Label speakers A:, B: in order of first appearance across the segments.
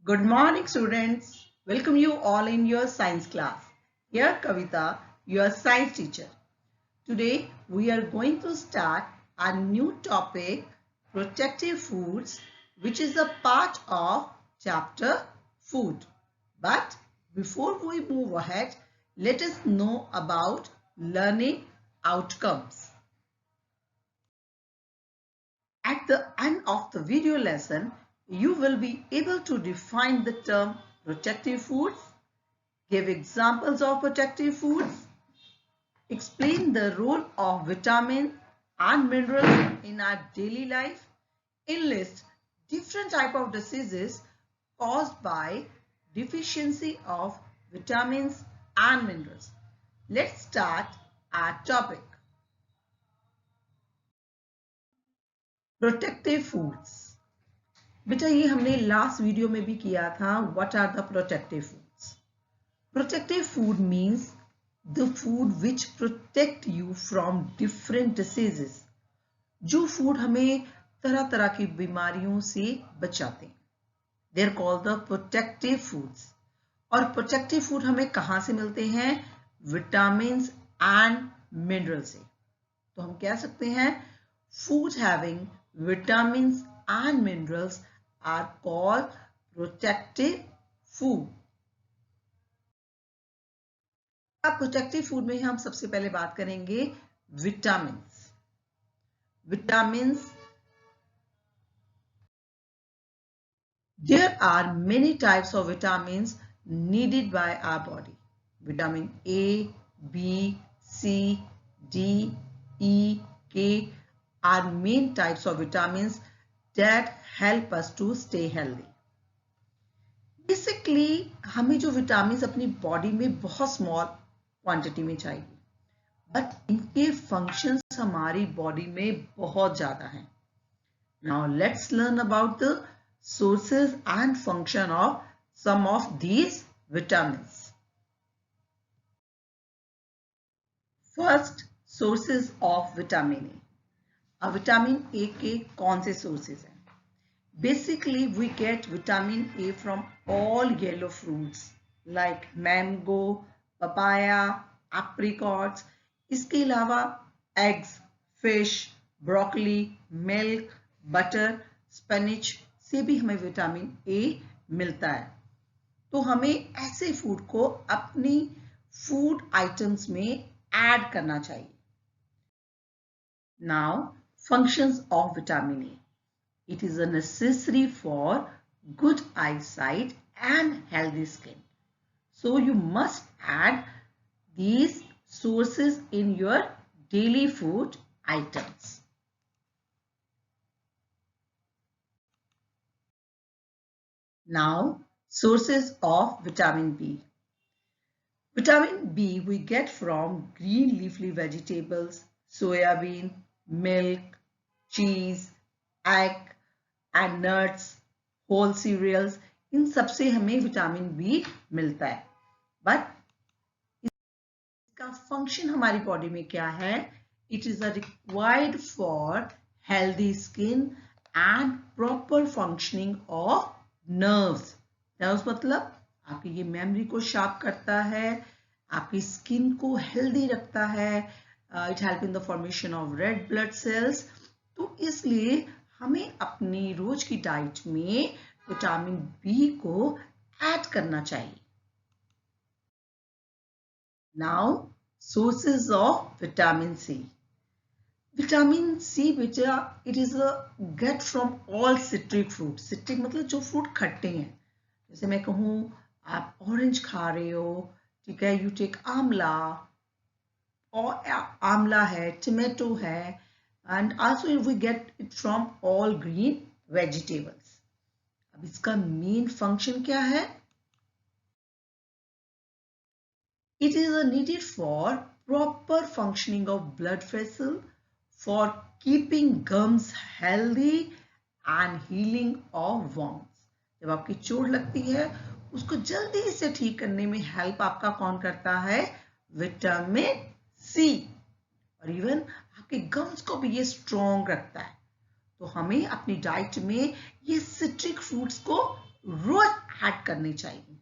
A: Good morning, students. Welcome you all in your science class. Here Kavita, your science teacher. Today we are going to start a new topic, protective foods, which is a part of chapter food. But before we move ahead, let us know about learning outcomes. At the end of the video lesson, you will be able to define the term protective foods, give examples of protective foods, explain the role of vitamins and minerals in our daily life, enlist different types of diseases caused by deficiency of vitamins and minerals. Let's start our topic. Protective foods. बेटा ये हमने last video में भी किया था. What are the protective foods? Protective food means the food which protect you from different diseases. जो food हमें तरह तरह की बीमारियों से बचाते हैं, they are called the protective foods. और प्रोटेक्टिव फूड हमें कहाँ से मिलते हैं? विटामिन एंड मिनरल से. तो हम कह सकते हैं food having vitamin and minerals are called protective food. अब प्रोटेक्टिव फूड में हम सबसे पहले बात करेंगे vitamins. Vitamins, there are many types of vitamins needed by our body. Vitamin A, B, C, D, E, K are main types of vitamins that help us to stay healthy. Basically हमें जो vitamin अपनी body में बहुत small quantity में चाहिए, but इनके functions हमारी body में बहुत ज्यादा हैं. Now let's learn about the sources and function of some of these vitamins. First, sources of vitamin A. अब विटामिन ए के कौन से सोर्सेज हैं? Basically we get vitamin A from all yellow fruits like mango, papaya, apricots. इसके अलावा eggs, fish, broccoli, milk, butter, spinach से भी हमें विटामिन ए मिलता है. तो हमें ऐसे फूड को अपनी फूड आइटम्स में ऐड करना चाहिए. Now, functions of vitamin A. It is a necessary for good eyesight and healthy skin. So you must add these sources in your daily food items. Now, sources of vitamin B. Vitamin B we get from green leafy vegetables, soya bean, milk, cheese, egg and nuts, whole cereals. इन सबसे हमें vitamin B मिलता है. But इसका function हमारी body में क्या है? It is a required for healthy skin and proper functioning of nerves. Nerves मतलब आपकी ये मेमोरी को शार्प करता है, आपकी स्किन को हेल्दी रखता है. It help in the formation of red blood cells. तो इसलिए हमें अपनी रोज की डाइट में विटामिन बी को ऐड करना चाहिए. Now, sources of vitamin C. Vitamin C बेटा it is a get from all citric fruit. Citric मतलब जो फ्रूट खट्टे हैं. जैसे मैं कहूँ आप ऑरेंज खा रहे हो, ठीक है, यू टेक आंवला, और आंवला है, टमेटो है, and also we get it from all green vegetables. अब इसका मेन फंक्शन क्या है? It is needed for proper functioning of blood vessel, for keeping gums healthy and healing of wounds. जब आपकी चोट लगती है उसको जल्दी से ठीक करने में हेल्प आपका कौन करता है? Vitamin C. और इवन आपके गम्स को भी ये स्ट्रॉन्ग रखता है. तो हमें अपनी डाइट में ये सिट्रिक फ्रूट्स को रोज ऐड करने चाहिए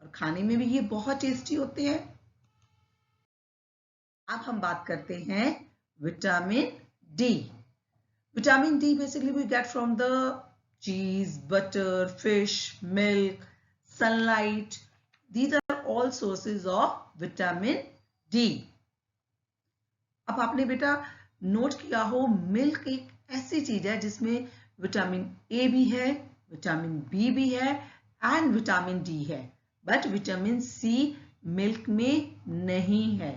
A: और खाने में भी ये बहुत टेस्टी होते हैं। अब हम बात करते हैं vitamin D. Vitamin D basically we get from the cheese, butter, fish, milk, sunlight. These are all sources of vitamin D. अब आपने बेटा नोट किया हो, मिल्क एक ऐसी चीज है जिसमें विटामिन ए भी है, विटामिन बी भी है एंड विटामिन डी है, बट विटामिन सी मिल्क में नहीं है।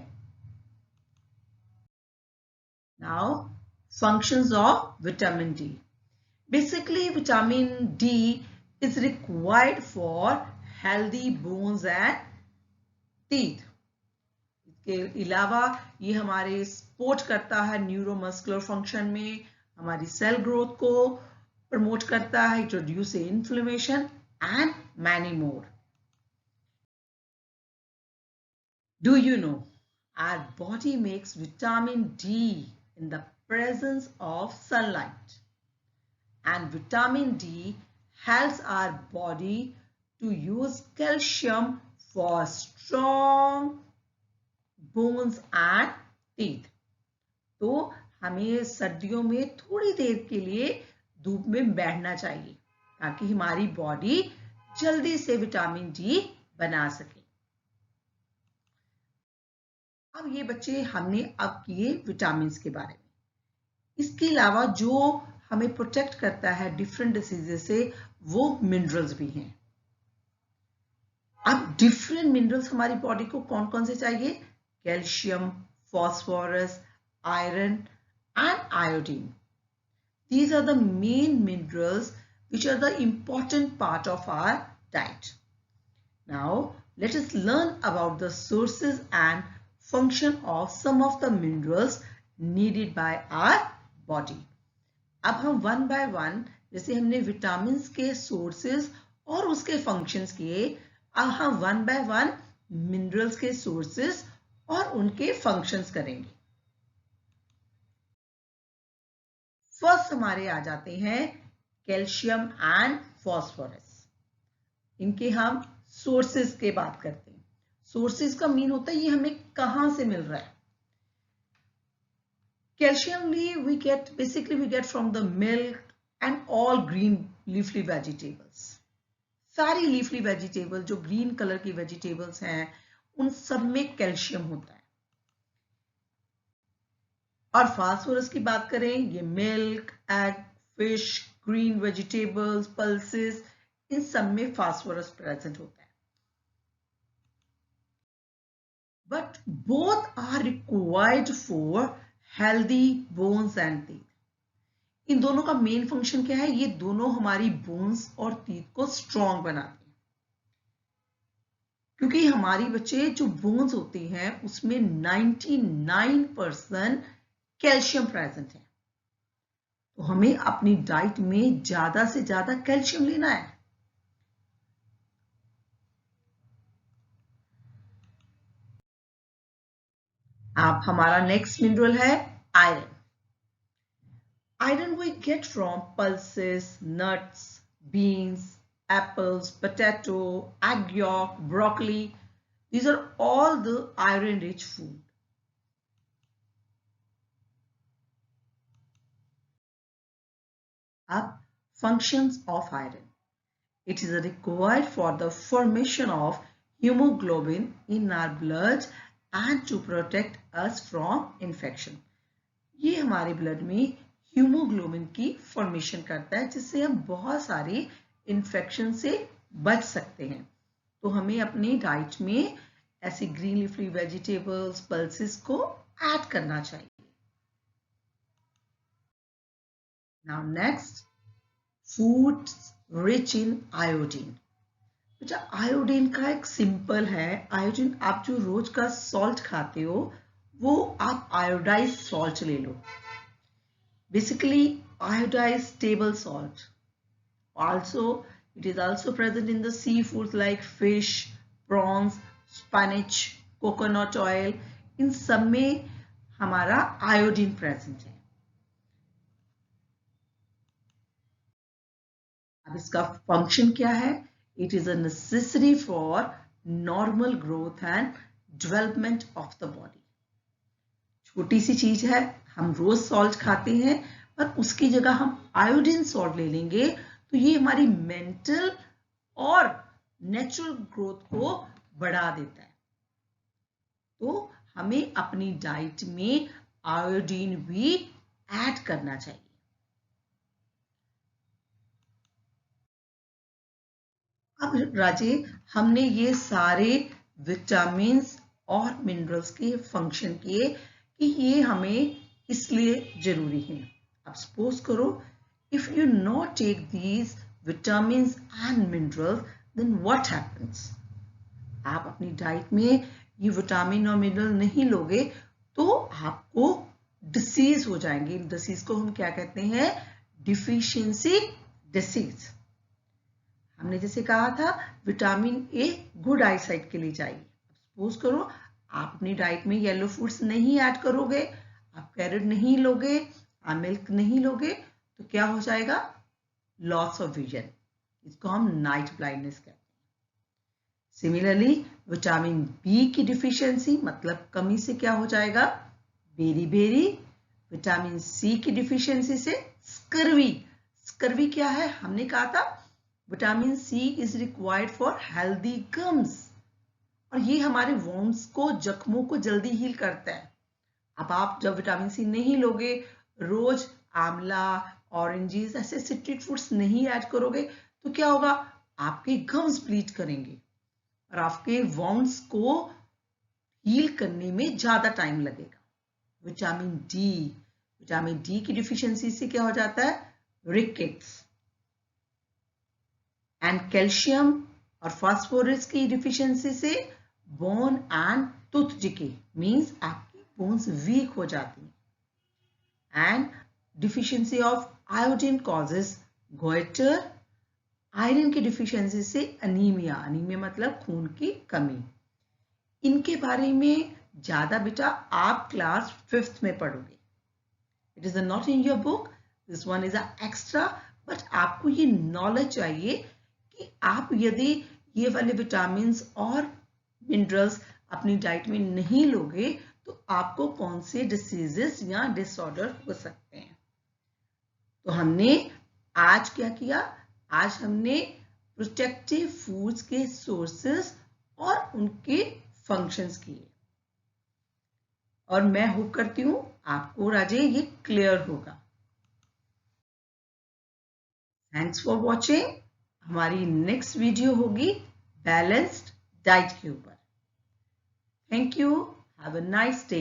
A: Now functions of vitamin D. Basically, vitamin D is required for healthy bones and teeth. इसके अलावा ये हमारे सपोर्ट करता है न्यूरोमस्कुलर फंक्शन में, हमारी सेल ग्रोथ को प्रमोट करता है, it reduce inflammation and many more. Do you know our body makes vitamin D in the presence of sunlight, and vitamin D helps our body to use calcium for strong bones and teeth. तो हमें सर्दियों में थोड़ी देर के लिए धूप में बैठना चाहिए ताकि हमारी बॉडी जल्दी से विटामिन डी बना सके। अब ये बच्चे हमने अब किए विटामिन के बारे में। इसके अलावा जो हमें प्रोटेक्ट करता है डिफरेंट डिसीजेस से, वो मिनरल्स भी हैं। अब डिफरेंट मिनरल्स हमारी बॉडी को कौन कौन से चाहिए? Calcium, phosphorus, iron and iodine. These are the main minerals which are the important part of our diet. Now let us learn about the sources and function of some of the minerals needed by our body. अब हम one by one, जैसे हमने vitamin के sources और उसके functions किए, अब हम वन बाय वन मिनरल्स के सोर्सेज और उनके फंक्शंस करेंगे। फर्स्ट हमारे आ जाते हैं कैल्शियम एंड फॉस्फोरस। इनके हम सोर्सेज के बात करते हैं। सोर्सेज का मीन होता है ये हमें कहां से मिल रहा है। Calcium we get from the milk and all green leafy vegetables. सारी लीफली वेजिटेबल जो ग्रीन कलर की वेजिटेबल्स हैं उन सब में कैल्शियम होता है। और फास्फोरस की बात करें, ये milk, egg, fish, green vegetables, pulses, इन सब में फास्फोरस प्रेजेंट होता है। But both are required for healthy bones and teeth. इन दोनों का मेन फंक्शन क्या है? ये दोनों हमारी बोन्स और टीथ को स्ट्रॉन्ग बनाते हैं, क्योंकि हमारी बच्चे जो बोन्स होती हैं उसमें 99% कैल्शियम प्रेजेंट है। तो हमें अपनी डाइट में ज्यादा से ज्यादा कैल्शियम लेना है। अब हमारा नेक्स्ट मिनरल है iron. Iron we get from pulses, nuts, beans, apples, potato, egg yolk, broccoli. These are all the iron-rich food. Up functions of iron. It is required for the formation of hemoglobin in our blood and to protect us from infection. ये हमारे blood में haemoglobin की formation करता है, जिससे हम बहुत सारे इन्फेक्शन से बच सकते हैं। तो हमें अपनी डाइट में ऐसी ग्रीन लीफी वेजिटेबल्स, पल्सेस को ऐड करना चाहिए। Now next, foods rich in iodine. बेटा आयोडीन का एक सिंपल है, आयोडीन आप जो रोज का सॉल्ट खाते हो वो आप आयोडाइज्ड सॉल्ट ले लो। Basically iodized table salt. Also it is also present in the seafoods like fish, prawns, spinach, coconut oil. इन सब में हमारा आयोडीन प्रेजेंट है। अब इसका फंक्शन क्या है? It is a necessary for normal growth and development of the body. छोटी सी चीज है, हम रोज सॉल्ट खाते हैं, पर उसकी जगह हम आयोडीन सॉल्ट ले लेंगे तो ये हमारी मेंटल और नेचुरल ग्रोथ को बढ़ा देता है। तो हमें अपनी डाइट में आयोडीन भी ऐड करना चाहिए। अब राजे, हमने ये सारे विटामिन्स और मिनरल्स के फंक्शन किए कि ये हमें इसलिए जरूरी है। अब सपोज करो, if you not take these vitamins and minerals, then what happens? आप अपनी डाइट में ये विटामिन और मिनरल नहीं लोगे तो आपको डिसीज हो जाएंगे। डिसीज को हम क्या कहते हैं? Deficiency disease. हमने जैसे कहा था विटामिन ए गुड आईसाइट के लिए चाहिए। सपोज करो आप अपनी डाइट में येलो फूड्स नहीं ऐड करोगे, आप कैरेट नहीं लोगे, आप मिल्क नहीं लोगे, तो क्या हो जाएगा? Loss of vision. इसको हम नाइट ब्लाइंडनेस कहते हैं। सिमिलरली विटामिन बी की डिफिशियंसी मतलब कमी से क्या हो जाएगा? Berry berry. विटामिन सी की डिफिशियंसी से स्कर्वी। स्कर्वी क्या है? हमने कहा था vitamin C is required for healthy gums, और ये हमारे वोन्स को, जख्मों को जल्दी हील करता है। अब आप जब विटामिन सी नहीं लोगे, रोज आंवला, ऑरेंजेस ऐसे सिट्रिक फ्रूट्स नहीं ऐड करोगे, तो क्या होगा? आपके गम्स ब्लीड करेंगे और आपके वोन्स को हील करने में ज्यादा टाइम लगेगा। विटामिन डी की डिफिशियंसी से क्या हो जाता है? रिकेट्स। एंड कैल्शियम और फास्फोरस की डिफिशियंसी से bone and tooth decay, means आपकी बोन्स वीक हो जाती हैं। And deficiency of iodine causes goitre. Iron की डिफिशियंसी से अनीमिया। अनीमिया मतलब खून की कमी। इनके बारे में ज्यादा बेटा आप क्लास 5th में पढ़ोगे। It is not in your book, this one is extra, but आपको ये नॉलेज चाहिए कि आप यदि ये वाले विटामिन्स और मिनरल्स अपनी डाइट में नहीं लोगे तो आपको कौन से डिसीजेस या डिसऑर्डर हो सकते हैं। तो हमने आज क्या किया? आज हमने प्रोटेक्टिव फूड्स के सोर्सेस और उनके फंक्शंस किए, और मैं होप करती हूं आपको राजे ये क्लियर होगा। Thanks for watching. हमारी नेक्स्ट वीडियो होगी बैलेंस्ड डाइट के ऊपर। Thank you. Have a nice day.